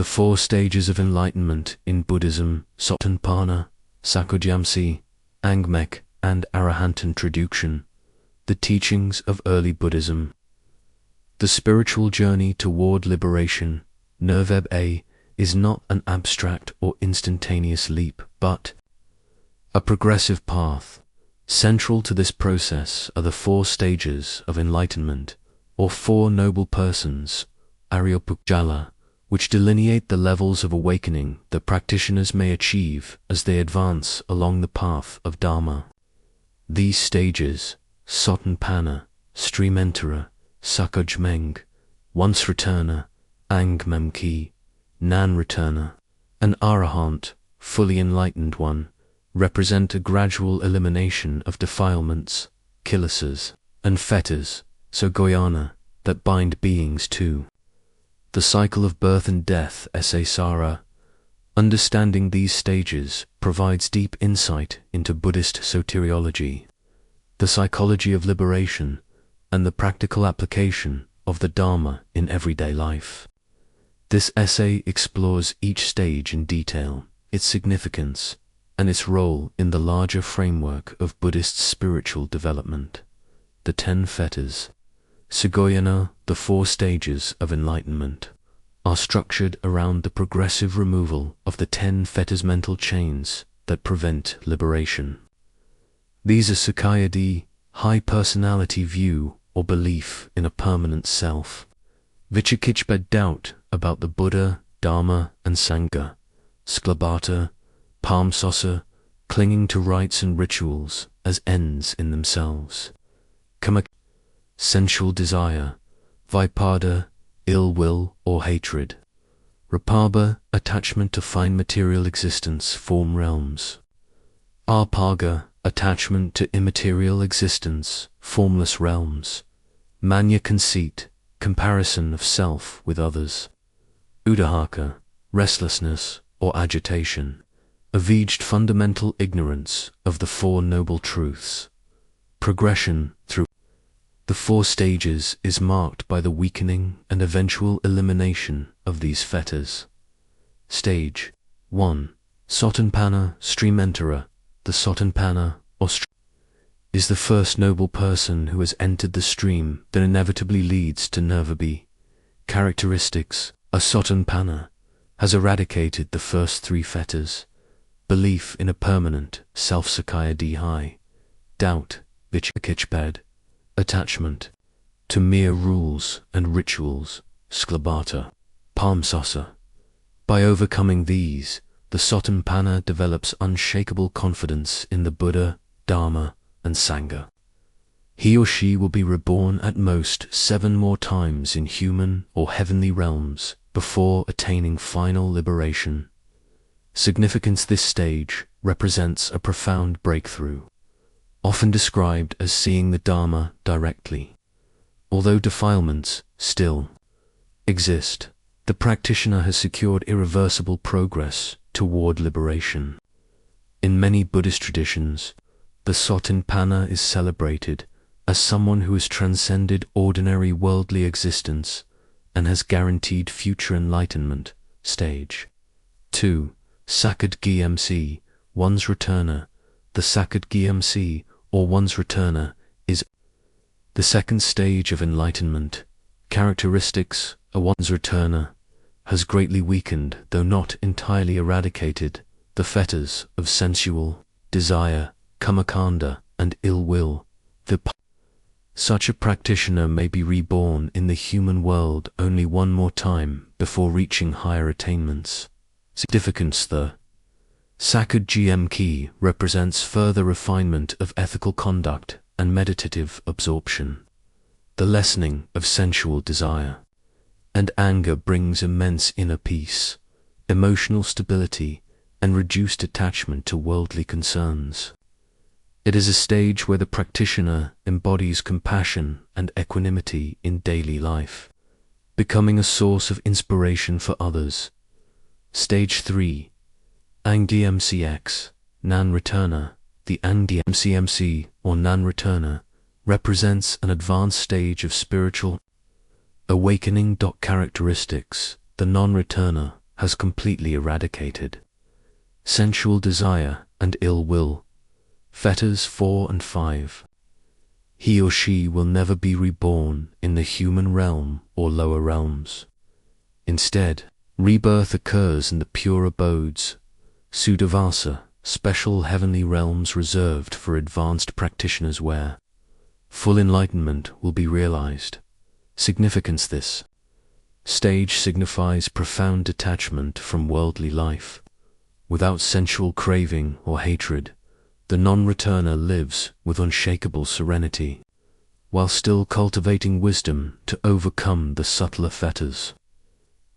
The four stages of enlightenment in Buddhism, Srotapanna, Sakrdagamin, Anagami, and Arahant. Introduction. The teachings of early Buddhism. The spiritual journey toward liberation, Nirvana, is not an abstract or instantaneous leap, but a progressive path. Central to this process are the four stages of enlightenment, or four noble persons, Arahant, which delineate the levels of awakening that practitioners may achieve as they advance along the path of Dharma. These stages, Srotapanna, stream enterer, Sakrdagamin, once returner, Anagami, non-returner, and Arahant, fully enlightened one, represent a gradual elimination of defilements, kilesas, and fetters, Sainthood, that bind beings to the cycle of birth and death, Samsara. Understanding these stages provides deep insight into Buddhist soteriology, the psychology of liberation, and the practical application of the Dharma in everyday life. This essay explores each stage in detail, its significance, and its role in the larger framework of Buddhist spiritual development. The 10 fetters, Sainthood, the 4 stages of enlightenment, are structured around the progressive removal of the 10 fetters mental chains that prevent liberation. These are Sakrdagamin, high personality view or belief in a permanent self; Vicikiccha, doubt about the Buddha, Dharma, and Sangha; Sklabhata, pharmaceuticals, clinging to rites and rituals as ends in themselves; Kama, sensual desire; Vipada, ill will or hatred; Rapabha, attachment to fine material existence, form realms; Apagha, attachment to immaterial existence, formless realms; Manya, conceit, comparison of self with others; Udahaka, restlessness or agitation; Avijja, fundamental ignorance of the 4 noble truths. Progression through the 4 stages is marked by the weakening and eventual elimination of these fetters. Stage 1. Srotapanna, stream enterer. The Srotapanna, or is the first noble person who has entered the stream that inevitably leads to Nirvana. Characteristics: a Srotapanna has eradicated the first 3 fetters: belief in a permanent self-Sakrdagamin, doubt, Vicikiccha, attachment to mere rules and rituals, Sklabhata, pharmaceuticals. By overcoming these, the Srotapanna develops unshakable confidence in the Buddha, Dharma, and Sangha. He or she will be reborn at most 7 more times in human or heavenly realms before attaining final liberation. Significance: this stage represents a profound breakthrough, often described as seeing the Dharma directly. Although defilements still exist, the practitioner has secured irreversible progress toward liberation. In many Buddhist traditions, the Srotapanna is celebrated as someone who has transcended ordinary worldly existence and has guaranteed future enlightenment. Stage 2. Sakrdagamin, one's returner. The Sakrdagamin, or one's returner, is the second stage of enlightenment. Characteristics: a one's returner has greatly weakened, though not entirely eradicated, the fetters of sensual desire, kamakanda, and ill will. Such a practitioner may be reborn in the human world only one more time before reaching higher attainments. Significance: the Sakrdagamin represents further refinement of ethical conduct and meditative absorption. The lessening of sensual desire and anger brings immense inner peace, emotional stability, and reduced attachment to worldly concerns. It is a stage where the practitioner embodies compassion and equanimity in daily life, becoming a source of inspiration for others. Stage 3. Anagami, non-returner. The Anagami, or non-returner, represents an advanced stage of spiritual awakening. Characteristics: the non-returner has completely eradicated. Sensual desire and ill will, fetters 4 and 5. He or she will never be reborn in the human realm or lower realms. Instead, rebirth occurs in the pure abodes, Sudavasa, special heavenly realms reserved for advanced practitioners where full enlightenment will be realized. Significance: this stage signifies profound detachment from worldly life. Without sensual craving or hatred, the non-returner lives with unshakable serenity, while still cultivating wisdom to overcome the subtler fetters.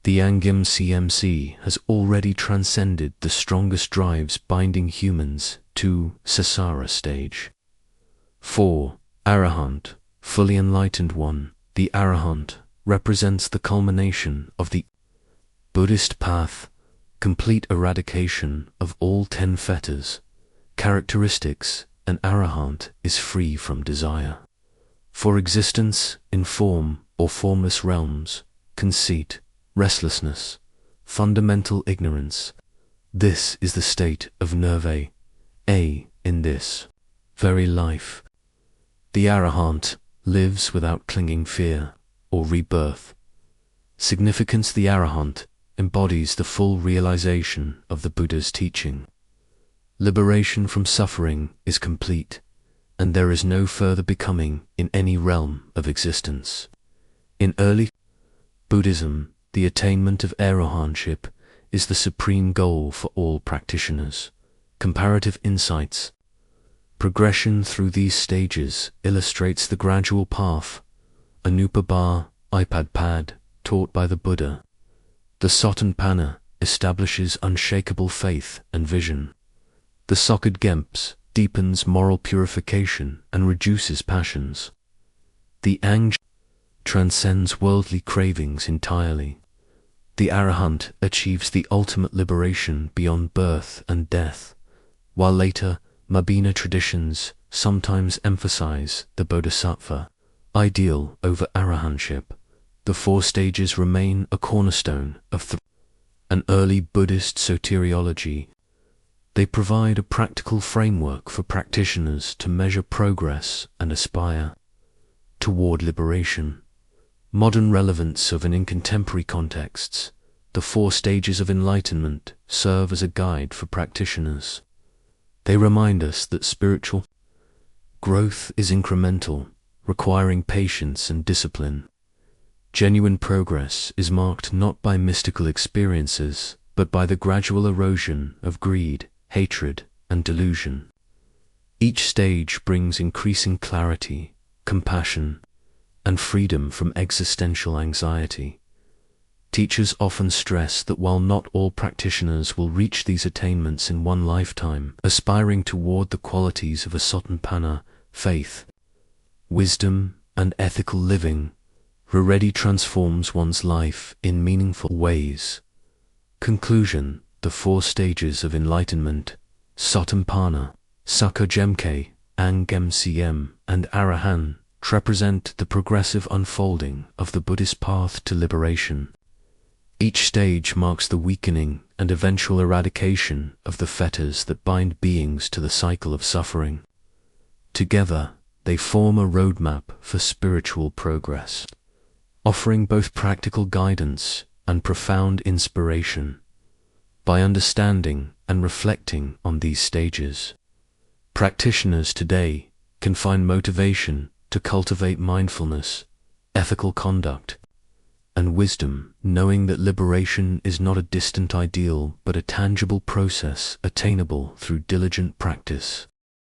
The Anagami has already transcended the strongest drives binding humans to Sasara stage. 4. Arahant, fully enlightened one. The Arahant represents the culmination of the Buddhist path, complete eradication of all 10 fetters. Characteristics: an Arahant is free from desire for existence in form or formless realms, conceit, restlessness, fundamental ignorance. This is the state of nirvana. In this very life, the Arahant lives without clinging fear or rebirth. Significance: the Arahant embodies the full realization of the Buddha's teaching. Liberation from suffering is complete, and there is no further becoming in any realm of existence. In early Buddhism, the attainment of arahantship is the supreme goal for all practitioners. Comparative insights: progression through these stages illustrates the gradual path. Anupabha, iPad pad, taught by the Buddha. The Srotapanna establishes unshakable faith and vision. The Sakrdagamin deepens moral purification and reduces passions. The Anagami transcends worldly cravings entirely. The Arahant achieves the ultimate liberation beyond birth and death, while later Mabina traditions sometimes emphasize the Bodhisattva ideal over arahantship. The 4 stages remain a cornerstone of an early Buddhist soteriology. They provide a practical framework for practitioners to measure progress and aspire toward liberation. Modern relevance of in contemporary contexts: the 4 stages of enlightenment serve as a guide for practitioners. They remind us that spiritual growth is incremental, requiring patience and discipline. Genuine progress is marked not by mystical experiences, but by the gradual erosion of greed, hatred, and delusion. Each stage brings increasing clarity, compassion, and freedom from existential anxiety. Teachers often stress that while not all practitioners will reach these attainments in one lifetime, aspiring toward the qualities of a Srotapanna, faith, wisdom, and ethical living, already transforms one's life in meaningful ways. Conclusion: the 4 stages of enlightenment, Srotapanna, Sakrdagamin, Anagami, and Arahant, represent the progressive unfolding of the Buddhist path to liberation. Each stage marks the weakening and eventual eradication of the fetters that bind beings to the cycle of suffering. Together, they form a roadmap for spiritual progress, offering both practical guidance and profound inspiration. By understanding and reflecting on these stages, practitioners today can find motivation to cultivate mindfulness, ethical conduct, and wisdom, knowing that liberation is not a distant ideal but a tangible process attainable through diligent practice.